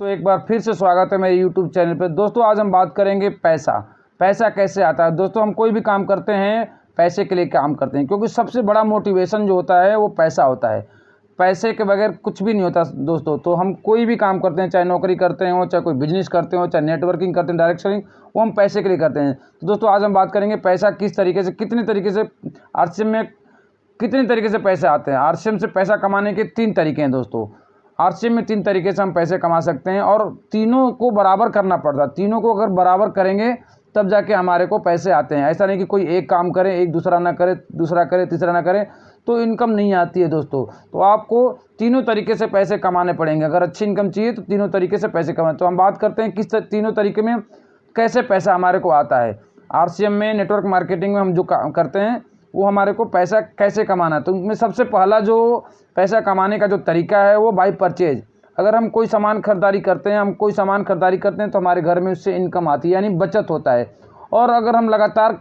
तो एक बार फिर से स्वागत है मेरे यूट्यूब चैनल पे। दोस्तों आज हम बात करेंगे पैसा कैसे आता है। दोस्तों हम कोई भी काम करते हैं पैसे के लिए काम करते हैं, क्योंकि सबसे बड़ा मोटिवेशन जो होता है वो पैसा होता है। पैसे के बगैर कुछ भी नहीं होता दोस्तों। तो हम कोई भी काम करते हैं, चाहे नौकरी करते हो, चाहे कोई बिजनेस करते हो, चाहे नेटवर्किंग करते हैं, डायरेक्ट सेलिंग, वो हम पैसे के लिए करते हैं। तो दोस्तों आज हम बात करेंगे पैसा किस तरीके से, कितने तरीके से आरसीएम में कितने तरीके से पैसे आते हैं। आरसीएम से पैसा कमाने के 3 तरीके हैं दोस्तों। आरसीएम में 3 तरीके से हम पैसे कमा सकते हैं और तीनों को बराबर करना पड़ता है। तीनों को अगर बराबर करेंगे तब जाके हमारे को पैसे आते हैं। ऐसा नहीं कि कोई एक काम करे, एक दूसरा ना करे, दूसरा करे, तीसरा ना करे, तो इनकम नहीं आती है दोस्तों। तो आपको तीनों तरीके से पैसे कमाने पड़ेंगे। अगर अच्छी इनकम चाहिए तो तीनों तरीके से पैसे कमाए। तो हम बात करते हैं किस तीनों तरीके में कैसे पैसा हमारे को आता है। आरसीएम में, नेटवर्क मार्केटिंग में हम जो काम करते हैं वो हमारे को पैसा कैसे कमाना है। तो उनमें सबसे पहला जो पैसा कमाने का जो तरीका है वो बाई परचेज। अगर हम कोई सामान खरीदारी करते हैं तो हमारे घर में उससे इनकम आती है, यानी बचत होता है। और अगर हम लगातार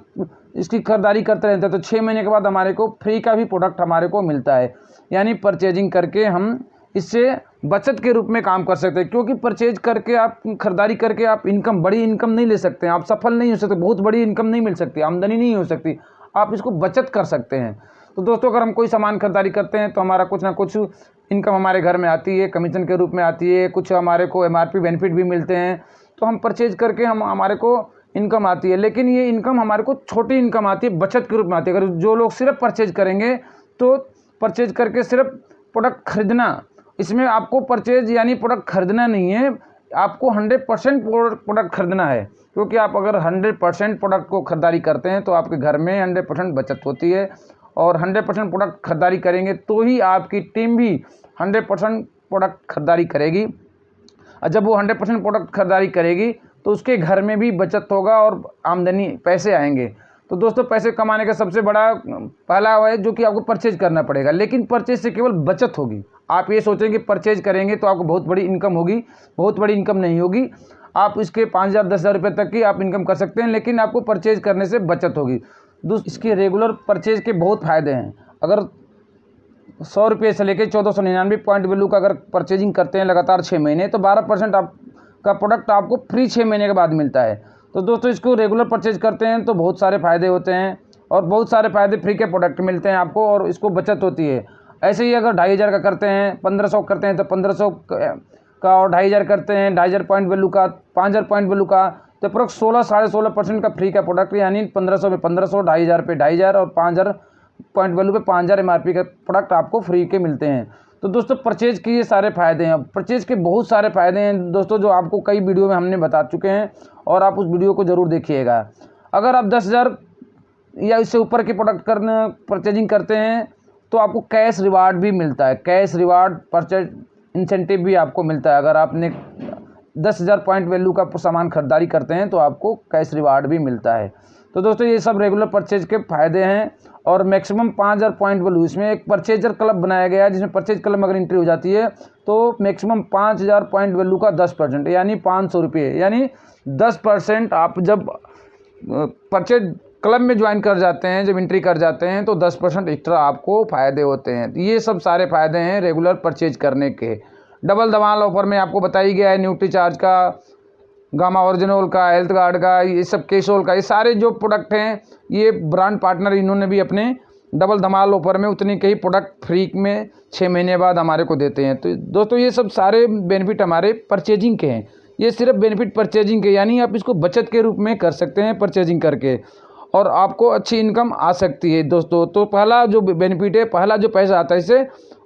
इसकी खरीदारी करते रहते हैं तो 6 महीने के बाद हमारे को फ्री का भी प्रोडक्ट हमारे को मिलता है। यानी परचेजिंग करके हम इससे बचत के रूप में काम कर सकते हैं। क्योंकि परचेज करके आप खरीदारी करके आप बड़ी इनकम नहीं ले सकते, आप सफल नहीं हो सकते, बहुत बड़ी इनकम नहीं मिल सकती, आमदनी नहीं हो सकती। आप इसको बचत कर सकते हैं। तो दोस्तों अगर हम कोई सामान खरीदारी करते हैं तो हमारा कुछ ना कुछ इनकम हमारे घर में आती है, कमीशन के रूप में आती है, कुछ हमारे को एमआरपी बेनिफिट भी मिलते हैं। तो हम परचेज करके हमारे को इनकम आती है। लेकिन ये इनकम हमारे को छोटी इनकम आती है, बचत के रूप में आती है। अगर जो लोग सिर्फ परचेज करेंगे तो परचेज करके सिर्फ प्रोडक्ट खरीदना, इसमें आपको परचेज यानी प्रोडक्ट खरीदना नहीं है, आपको 100% प्रोडक्ट खरीदना है। क्योंकि आप अगर 100% प्रोडक्ट को खरीदारी करते हैं तो आपके घर में 100% बचत होती है। और 100% प्रोडक्ट खरीदारी करेंगे तो ही आपकी टीम भी 100% प्रोडक्ट खरीदारी करेगी। और जब वो 100% प्रोडक्ट खरीदारी करेगी तो उसके घर में भी बचत होगा और आमदनी पैसे आएंगे। तो दोस्तों पैसे कमाने का सबसे बड़ा पहला है जो कि आपको परचेज करना पड़ेगा। लेकिन परचेज से केवल बचत होगी। आप ये सोचें कि परचेज करेंगे तो आपको बहुत बड़ी इनकम होगी, बहुत बड़ी इनकम नहीं होगी। आप इसके 5,000 10,000 रुपये तक की आप इनकम कर सकते हैं, लेकिन आपको परचेज करने से बचत होगी। इसके रेगुलर परचेज के बहुत फ़ायदे हैं। अगर 100 रुपये से लेकर 1499 पॉइंट वैल्यू का अगर परचेजिंग करते हैं लगातार 6 महीने तो 12% आपका प्रोडक्ट आपको फ्री 6 महीने के बाद मिलता है। तो दोस्तों इसको रेगुलर परचेज करते हैं तो बहुत सारे फ़ायदे होते हैं और बहुत सारे फ़ायदे फ्री के प्रोडक्ट मिलते हैं आपको, और इसको बचत होती है। ऐसे ही अगर 2,500 का करते हैं, 1,500 करते हैं तो 1,500 का, और 2,500 करते हैं 2,500 पॉइंट वैल्यू का, 5,000 पॉइंट वैल्यू का, तो अप्रोक्स 16-16.5% का फ्री का प्रोडक्ट, यानी 1,500 में 1,500, 2,500 पे 2,500 और 5,000 पॉइंट वैल्यू पे 5,000 एमआरपी के प्रोडक्ट आपको फ्री के मिलते हैं। तो दोस्तों परचेज के ये सारे फ़ायदे हैं। परचेज के बहुत सारे फ़ायदे हैं दोस्तों, जो आपको कई वीडियो में हमने बता चुके हैं और आप उस वीडियो को ज़रूर देखिएगा। अगर आप 10,000 या इससे ऊपर के प्रोडक्ट परचेजिंग करते हैं तो आपको कैश रिवार्ड भी मिलता है। कैश रिवार्ड परचेज इंसेंटिव भी आपको मिलता है। अगर आपने 10,000 पॉइंट वैल्यू का सामान खरीदारी करते हैं तो आपको कैश रिवार्ड भी मिलता है। तो दोस्तों ये सब रेगुलर परचेज के फ़ायदे हैं। और मैक्सिमम 5,000 पॉइंट वैल्यू, इसमें एक परचेजर क्लब बनाया गया है, जिसमें परचेज क्लब में अगर एंट्री हो जाती है तो मैक्सिमम 5,000 पॉइंट वैल्यू का 10% यानी 500 रुपये, यानी 10% आप जब परचेज क्लब में ज्वाइन कर जाते हैं, जब एंट्री कर जाते हैं तो 10% एक्स्ट्रा आपको फ़ायदे होते हैं। ये सब सारे फ़ायदे हैं रेगुलर परचेज करने के। डबल धमाल ऑफर में आपको बताई गया है न्यूट्री चार्ज का, गामा ओरिजिनल का, हेल्थ गार्ड का, ये सब केसोल का, ये सारे जो प्रोडक्ट हैं ये ब्रांड पार्टनर इन्होंने भी अपने डबल धमाल ऑफर में उतने के ही प्रोडक्ट फ्री में 6 महीने बाद हमारे को देते हैं। तो दोस्तों ये सब सारे बेनिफिट हमारे परचेजिंग के हैं। ये सिर्फ बेनिफिट परचेजिंग के, यानी आप इसको बचत के रूप में कर सकते हैं परचेजिंग करके, और आपको अच्छी इनकम आ सकती है दोस्तों। तो पहला जो बेनिफिट है, पहला जो पैसा आता है इससे,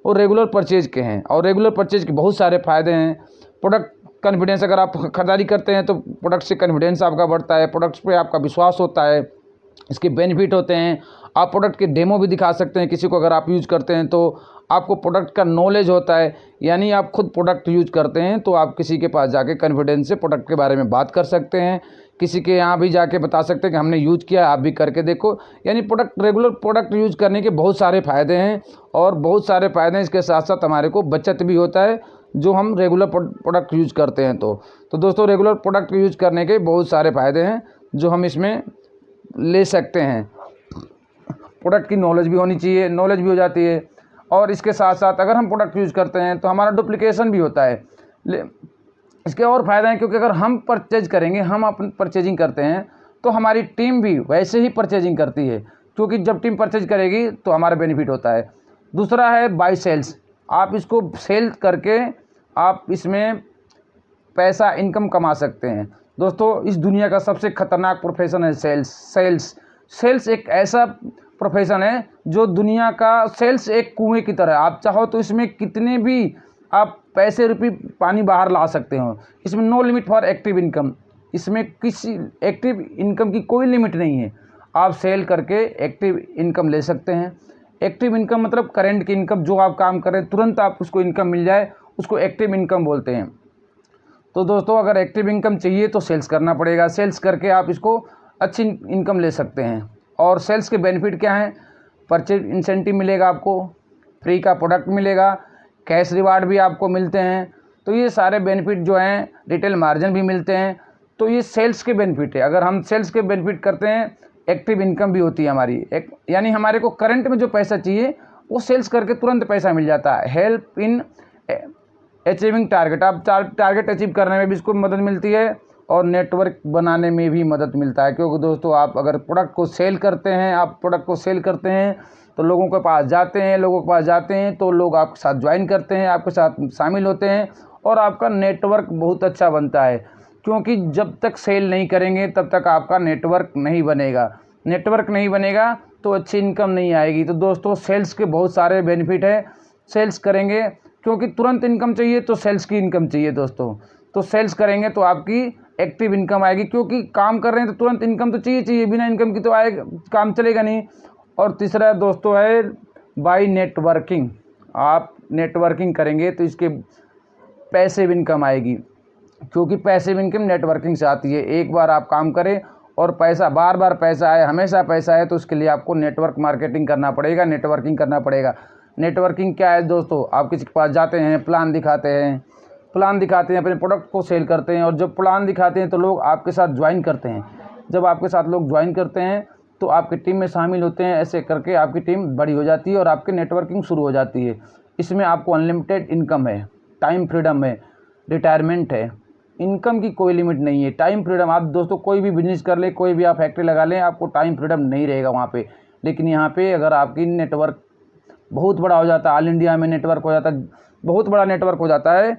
वो रेगुलर परचेज के हैं। और रेगुलर परचेज के बहुत सारे फ़ायदे हैं। प्रोडक्ट कॉन्फिडेंस, अगर आप खरीदारी करते हैं तो प्रोडक्ट से कॉन्फिडेंस आपका बढ़ता है, प्रोडक्ट्स पे आपका विश्वास होता है, इसके बेनिफिट होते हैं। आप प्रोडक्ट के डेमो भी दिखा सकते हैं किसी को, अगर आप यूज़ करते हैं तो आपको प्रोडक्ट का नॉलेज होता है, यानी आप खुद प्रोडक्ट यूज़ करते हैं तो आप किसी के पास जाके कॉन्फिडेंस से प्रोडक्ट के बारे में बात कर सकते हैं। किसी के यहाँ भी जाके बता सकते हैं कि हमने यूज़ किया, आप भी करके देखो। यानी रेगुलर प्रोडक्ट यूज़ करने के बहुत सारे फ़ायदे हैं और बहुत सारे फ़ायदे हैं। इसके साथ साथ हमारे को बचत भी होता है जो हम रेगुलर प्रोडक्ट यूज़ करते हैं। तो दोस्तों रेगुलर प्रोडक्ट यूज़ करने के बहुत सारे फ़ायदे हैं जो हम इसमें ले सकते हैं। प्रोडक्ट की नॉलेज भी होनी चाहिए, नॉलेज भी हो जाती है। और इसके साथ साथ अगर हम प्रोडक्ट यूज़ करते हैं तो हमारा डुप्लीकेशन भी होता है। इसके और फ़ायदे हैं, क्योंकि अगर हम परचेज करेंगे, हम अपनी परचेजिंग करते हैं, तो हमारी टीम भी वैसे ही परचेजिंग करती है, क्योंकि जब टीम परचेज करेगी तो हमारा बेनिफिट होता है। दूसरा है बाय सेल्स। आप इसको सेल करके आप इसमें पैसा इनकम कमा सकते हैं। दोस्तों, इस दुनिया का सबसे खतरनाक प्रोफेशन है सेल्स एक ऐसा प्रोफेशन है जो दुनिया का, सेल्स एक कुएं की तरह। आप चाहो तो इसमें कितने भी आप पैसे रुपये पानी बाहर ला सकते हो। इसमें no limit for active income. इसमें किसी एक्टिव इनकम की कोई लिमिट नहीं है। आप सेल करके एक्टिव इनकम ले सकते हैं। एक्टिव इनकम मतलब करंट की इनकम, जो आप काम कर रहे हैं तुरंत आप उसको इनकम मिल जाए, उसको एक्टिव इनकम बोलते हैं। तो दोस्तों, अगर एक्टिव इनकम चाहिए तो सेल्स करना पड़ेगा। सेल्स करके आप इसको अच्छी इनकम ले सकते हैं। और सेल्स के बेनिफिट क्या हैं? परचेज इंसेंटिव मिलेगा आपको, फ्री का प्रोडक्ट मिलेगा, कैश रिवार्ड भी आपको मिलते हैं। तो ये सारे बेनिफिट जो हैं, रिटेल मार्जिन भी मिलते हैं। तो ये सेल्स के बेनिफिट है। अगर हम सेल्स के बेनिफिट करते हैं, एक्टिव इनकम भी होती है हमारी। यानी हमारे को करंट में जो पैसा चाहिए वो सेल्स करके तुरंत पैसा मिल जाता है। हेल्प इन अचीविंग टारगेट, आप टारगेट अचीव करने में भी इसको मदद मिलती है, और नेटवर्क बनाने में भी मदद मिलता है। क्योंकि दोस्तों, आप अगर प्रोडक्ट को सेल करते हैं तो लोगों के पास जाते हैं, तो लोग आपके साथ ज्वाइन करते हैं, आपके साथ शामिल होते हैं, और आपका नेटवर्क बहुत अच्छा बनता है। क्योंकि जब तक सेल नहीं करेंगे तब तक आपका नेटवर्क नहीं बनेगा तो अच्छी इनकम नहीं आएगी। तो दोस्तों, सेल्स के बहुत सारे बेनिफिट है। सेल्स करेंगे, क्योंकि तुरंत इनकम चाहिए तो सेल्स की इनकम चाहिए दोस्तों। तो सेल्स करेंगे तो आपकी एक्टिव इनकम आएगी, क्योंकि काम कर रहे हैं तो तुरंत इनकम तो चाहिए, बिना इनकम की तो काम चलेगा नहीं। और तीसरा दोस्तों है बाय नेटवर्किंग। आप नेटवर्किंग करेंगे तो इसके पैसिव इनकम आएगी, क्योंकि पैसिव इनकम नेटवर्किंग से आती है। एक बार आप काम करें और पैसा बार बार पैसा आए, हमेशा पैसा आए, तो उसके लिए आपको नेटवर्क मार्केटिंग करना पड़ेगा, नेटवर्किंग करना पड़ेगा। नेटवर्किंग क्या है दोस्तों? आप किसी के पास जाते हैं, प्लान दिखाते हैं, अपने प्रोडक्ट को सेल करते हैं, और जब प्लान दिखाते हैं तो लोग आपके साथ ज्वाइन करते हैं। जब आपके साथ लोग ज्वाइन करते हैं तो आपकी टीम में शामिल होते हैं। ऐसे करके आपकी टीम बड़ी हो जाती है और आपकी नेटवर्किंग शुरू हो जाती है। इसमें आपको अनलिमिटेड इनकम है, टाइम फ्रीडम है, रिटायरमेंट है, इनकम की कोई लिमिट नहीं है। टाइम फ्रीडम, आप दोस्तों कोई भी बिजनेस कर लें, कोई भी आप फैक्ट्री लगा लें, आपको टाइम फ्रीडम नहीं रहेगा वहाँ पे। लेकिन यहाँ पे अगर आपकी नेटवर्क बहुत बड़ा हो जाता है, ऑल इंडिया में नेटवर्क हो जाता है, बहुत बड़ा नेटवर्क हो जाता है,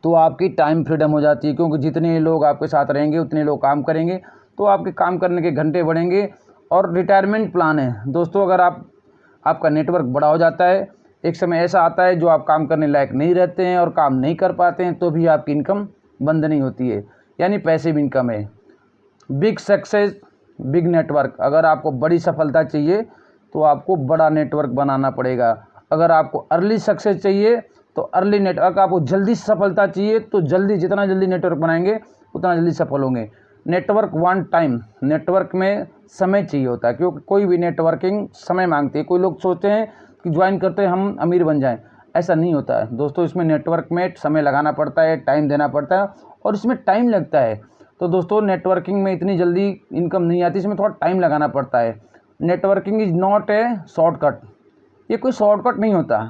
तो आपकी टाइम फ्रीडम हो जाती है। क्योंकि जितने लोग आपके साथ रहेंगे उतने लोग काम करेंगे, तो आपके काम करने के घंटे बढ़ेंगे। और रिटायरमेंट प्लान है दोस्तों, अगर आपका नेटवर्क बड़ा हो जाता है, एक समय ऐसा आता है जो आप काम करने लायक नहीं रहते हैं और काम नहीं कर पाते हैं, तो भी आपकी इनकम बंद नहीं होती है, यानी पैसिव इनकम है। बिग सक्सेस बिग नेटवर्क, अगर आपको बड़ी सफलता चाहिए तो आपको बड़ा नेटवर्क बनाना पड़ेगा। अगर आपको अर्ली सक्सेस चाहिए तो अर्ली नेटवर्क, आपको जल्दी सफलता चाहिए तो जितना जल्दी नेटवर्क बनाएंगे उतना जल्दी सफल होंगे। नेटवर्क वन टाइम, नेटवर्क में समय चाहिए होता है, क्योंकि कोई भी नेटवर्किंग समय मांगती है। कोई लोग सोचते हैं कि ज्वाइन करते हैं हम अमीर बन जाएं, ऐसा नहीं होता है दोस्तों। इसमें नेटवर्क में समय लगाना पड़ता है, टाइम देना पड़ता है, और इसमें टाइम लगता है। तो दोस्तों, नेटवर्किंग में इतनी जल्दी इनकम नहीं आती, इसमें थोड़ा टाइम लगाना पड़ता है। Networking is not a shortcut, ये कोई शॉर्टकट नहीं होता।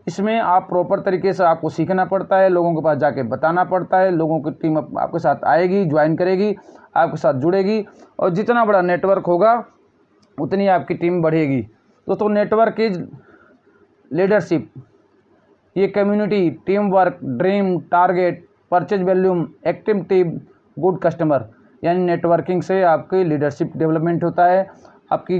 इसमें आप प्रॉपर तरीके से आपको सीखना पड़ता है, लोगों के पास जाके बताना पड़ता है, लोगों की टीम आपके साथ आएगी, ज्वाइन करेगी, आपके साथ जुड़ेगी, और जितना बड़ा नेटवर्क होगा उतनी आपकी टीम बढ़ेगी। दोस्तों, नेटवर्क इज लीडरशिप, ये community, team work, dream, target, purchase volume, active team, good customer, यानी नेटवर्किंग से आपकी लीडरशिप डेवलपमेंट होता है, आपकी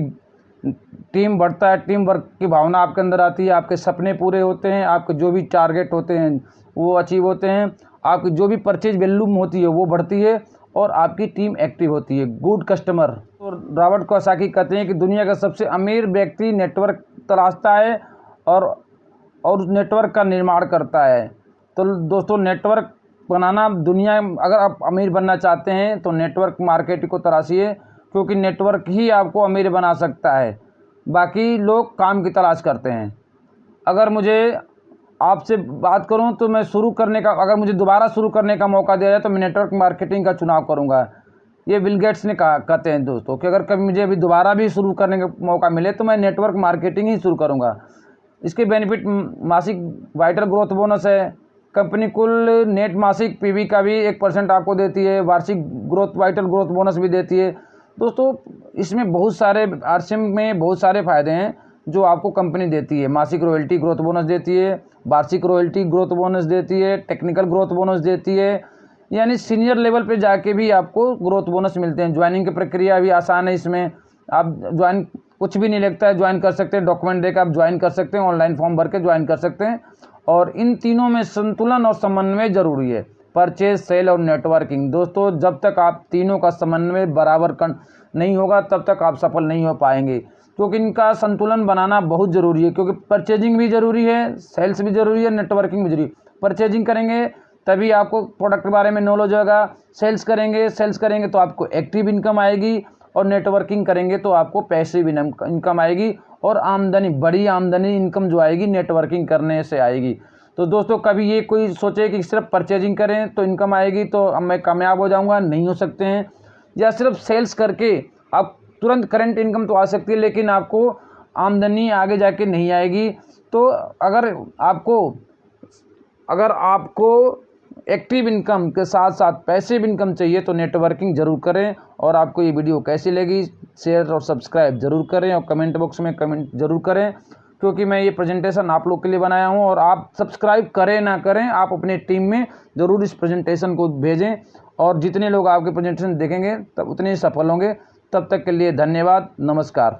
टीम बढ़ता है, टीम वर्क की भावना आपके अंदर आती है, आपके सपने पूरे होते हैं, आपके जो भी टारगेट होते हैं वो अचीव होते हैं, आपकी जो भी परचेज वैल्यूम होती है वो बढ़ती है, और आपकी टीम एक्टिव होती है। गुड कस्टमर, तो रॉबर्ट कियोसाकी कहते हैं कि दुनिया का सबसे अमीर व्यक्ति नेटवर्क तलाशता है और उस नेटवर्क का निर्माण करता है। तो दोस्तों, नेटवर्क बनाना, अगर आप अमीर बनना चाहते हैं तो नेटवर्क मार्केटिंग को तलाशिए, क्योंकि नेटवर्क ही आपको अमीर बना सकता है। बाकी लोग काम की तलाश करते हैं। अगर मुझे आपसे बात करूं तो अगर मुझे दोबारा शुरू करने का मौका दिया जाए तो मैं नेटवर्क मार्केटिंग का चुनाव करूंगा। ये बिल गेट्स ने कहते हैं दोस्तों कि अगर कभी मुझे अभी दोबारा भी शुरू करने का मौका मिले तो मैं नेटवर्क मार्केटिंग ही शुरू करूँगा। इसके बेनिफिट मासिक वाइटल ग्रोथ बोनस है, कंपनी कुल नेट मासिक पीवी का भी 1% आपको देती है, वार्षिक ग्रोथ वाइटल ग्रोथ बोनस भी देती है। दोस्तों इसमें बहुत सारे आरसीएम में बहुत सारे फ़ायदे हैं जो आपको कंपनी देती है। मासिक रॉयल्टी ग्रोथ बोनस देती है, वार्षिक रॉयल्टी ग्रोथ बोनस देती है, टेक्निकल ग्रोथ बोनस देती है, यानी सीनियर लेवल पे जाके भी आपको ग्रोथ बोनस मिलते हैं। ज्वाइनिंग की प्रक्रिया भी आसान है, इसमें आप ज्वाइन कुछ भी नहीं लगता है, ज्वाइन कर सकते हैं, डॉक्यूमेंट देकर आप ज्वाइन कर सकते हैं, ऑनलाइन फॉर्म भर के ज्वाइन कर सकते हैं। और इन तीनों में संतुलन और समन्वय जरूरी है, परचेज, सेल और नेटवर्किंग। दोस्तों जब तक आप तीनों का समन्वय बराबर नहीं होगा तब तक आप सफल नहीं हो पाएंगे, क्योंकि इनका संतुलन बनाना बहुत ज़रूरी है। क्योंकि परचेजिंग भी ज़रूरी है, सेल्स भी ज़रूरी है, नेटवर्किंग भी ज़रूरी है। परचेजिंग करेंगे तभी आपको प्रोडक्ट के बारे में नॉलेज होगा, सेल्स करेंगे तो आपको एक्टिव इनकम आएगी, और नेटवर्किंग करेंगे तो आपको पैसिव इनकम आएगी, और आमदनी, बड़ी आमदनी इनकम जो आएगी नेटवर्किंग करने से आएगी। तो दोस्तों कभी ये कोई सोचे कि सिर्फ परचेजिंग करें तो इनकम आएगी तो अब मैं कामयाब हो जाऊंगा, नहीं हो सकते हैं। या सिर्फ सेल्स करके आप तुरंत करंट इनकम तो आ सकती है, लेकिन आपको आमदनी आगे जाके नहीं आएगी। तो अगर आपको एक्टिव इनकम के साथ साथ पैसिव इनकम चाहिए तो नेटवर्किंग जरूर करें। और आपको ये वीडियो कैसी लगी, शेयर और सब्सक्राइब जरूर करें, और कमेंट बॉक्स में कमेंट जरूर करें, क्योंकि मैं ये प्रेजेंटेशन आप लोग के लिए बनाया हूँ। और आप सब्सक्राइब करें ना करें, आप अपनी टीम में ज़रूर इस प्रेजेंटेशन को भेजें, और जितने लोग आपके प्रेजेंटेशन देखेंगे तब उतने ही सफल होंगे। तब तक के लिए धन्यवाद, नमस्कार।